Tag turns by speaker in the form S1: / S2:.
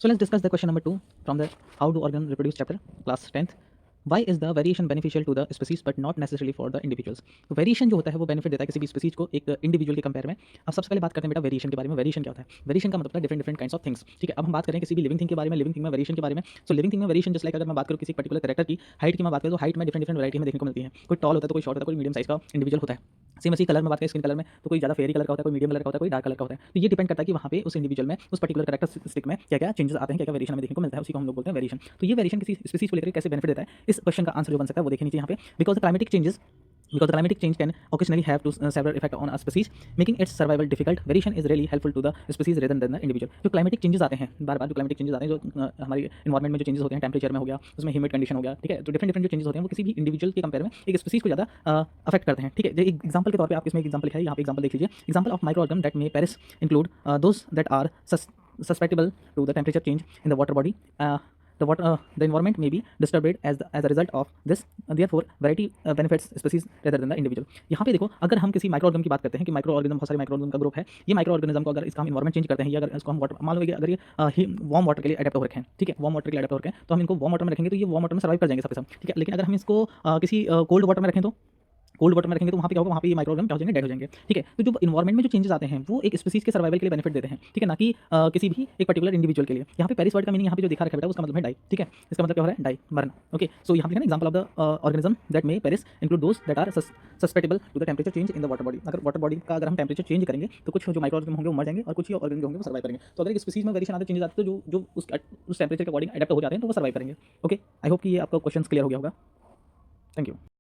S1: So let's discuss the question number 2 from the how do organ reproduce chapter, class 10th. Why is the variation beneficial to the species but not necessarily for the individuals? तो variation जो होता है वो benefit देता है किसी भी species को एक इंडिविजुअल के कंपेयर में। अब सबसे पहले बात करते हैं बेटा वेरिएशन के बारे में। वेरिएशन क्या होता है? वेरिएशन का मतलब है different different kinds of things. ठीक है, अब हम बात करें किसी भी लिविंग थिंग के बारे में, लिविंग थिंग में वेरिएशन के बारे में। सो लिविंग थिंग में वेरिएशन जस्ट लाइक अगर मैं बात करूँ किसी पर्टिकुलर कैरेक्टर की हाइट की मैं बात करूँ तो हाइट में डिफरेंट डिफरेंट वैरायटी में देखने को मिलती है। कोई टॉल होता है तो कोई शॉर्ट होता है, कोई मीडियम साइज का इंडिविजुअल होता है। सेम ऐसी कलर में बात करें स्किन कलर में तो कोई ज़्यादा फेरी कलर का होता है, कोई मीडियम कलर का होता है, कोई डार्क कलर का होता है। तो ये डिपेंड करता है कि वहाँ पे उस इंडिविजुअल में उस पर्टिकुलर कैरेक्टरिस्टिक में क्या क्या चेंजेस आते हैं, क्या क्या वेरिएशन हमें देखने को मिलता है, उसी को हम लोग बोलते हैं वेरिएशन। तो ये वेरिएशन किसी स्पीसीज को लेकर कैसे बेनिफिट देता है, इस क्वेश्चन का आंसर जो बन सकता है वो देखें नीचे यहाँ पे। Because the climatic change can occasionally have to several effect on a species, making its survival difficult. Variation is really helpful to the species rather than the individual. जो क्लाइमेटिक चेंजेस आते हैं बार बार, जो क्लाइमेटिक चेंजेस आते हैं, जो हमारी environment में जो चेंजेस होते हैं, टेम्परेचर में हो गया, उसमें ह्यूमिड कंडीशन हो गया, ठीक है, तो डिफरेंट डिफरेंट जो चेंजेस होते हैं वो किसी भी इंडिविजुअल के कंपेयर में एक स्पीसीज को ज़्यादा अफेक्ट करते हैं। ठीक है, एक एग्जांपल के तौर पे आप इसमें एक एग्जांपल लिखा है, यहाँ पे एग्जांपल देख लीजिए। Example of micro organ that may perish include those that are susceptible to the temperature change in the water body. The environment may be disturbed as a result of this. Therefore, variety benefits species rather than the individual. यहाँ पे देखो, अगर हम किसी micro organ की बात करते हैं कि माइक्रो ऑर्गेनिज्म बहुत सारे माइक्रो ऑर्गन का ग्रुप है, ये माइक्रो ऑर्गेनिज्म को अगर इसका हम इन्वायरमेंट चेंज करते हैं या अगर इसको हम वाटर मान लो कि अगर ये वार्म वाटर के लिए अडेप्ट हो रखे हैं, ठीक है, वार्म वाटर के लिए अडेप्ट हो रखे हैं, तो हम इनको वार्म वाटर में रखेंगे तो ये वार्म वाटर में सर्वाइव कर जाएंगे सबके सब, ठीक है। लेकिन अगर हम इसको किसी कोल्ड वाटर में रखें तो कोल्ड वाटर में रखेंगे तो वहाँ पे क्या होगा, वहाँ पे ये माइक्रो ऑर्गन क्या हो जाएंगे, डेड हो जाएंगे। ठीक है, तो जो इन्वायरमेंट में जो चेंजेस आते हैं वो एक स्पीसीज के सर्वाइवल के लिए बेनिफिट देते हैं, ठीक है, ना कि किसी भी एक पर्टिकुलर इंडिविजुअल के लिए। यहाँ पे पेरिस वर्ड का मीनिंग यहाँ पे जो दिखा रखा है बेटा उसका मतलब है डाई। ठीक है, इसका मतलब क्या हो रहा है, डाई, मरना। ओके, सो यहाँ पे ना example of the organism that may perish include those that are susceptible to the temperature change in the water body. अगर वाटर बॉडी का अगर हम टेम्परेचर चेंज करेंगे तो कुछ जो माइक्रो ऑर्गेनिज्म होंगे वो मर जाएंगे और कुछ ऑर्गेनिज्म होंगे वो सर्वाइव करेंगे। तो अगर एक स्पीसीज में वेरिएशन आते चेंजेस आते तो जो उस टेम्परेचर के अकॉर्डिंग अडेप्ट हो जाते हैं तो वो सर्वाइव करेंगे। ओके, आई होप कि ये आपका क्वेश्चन क्लियर हो गया होगा। Thank you.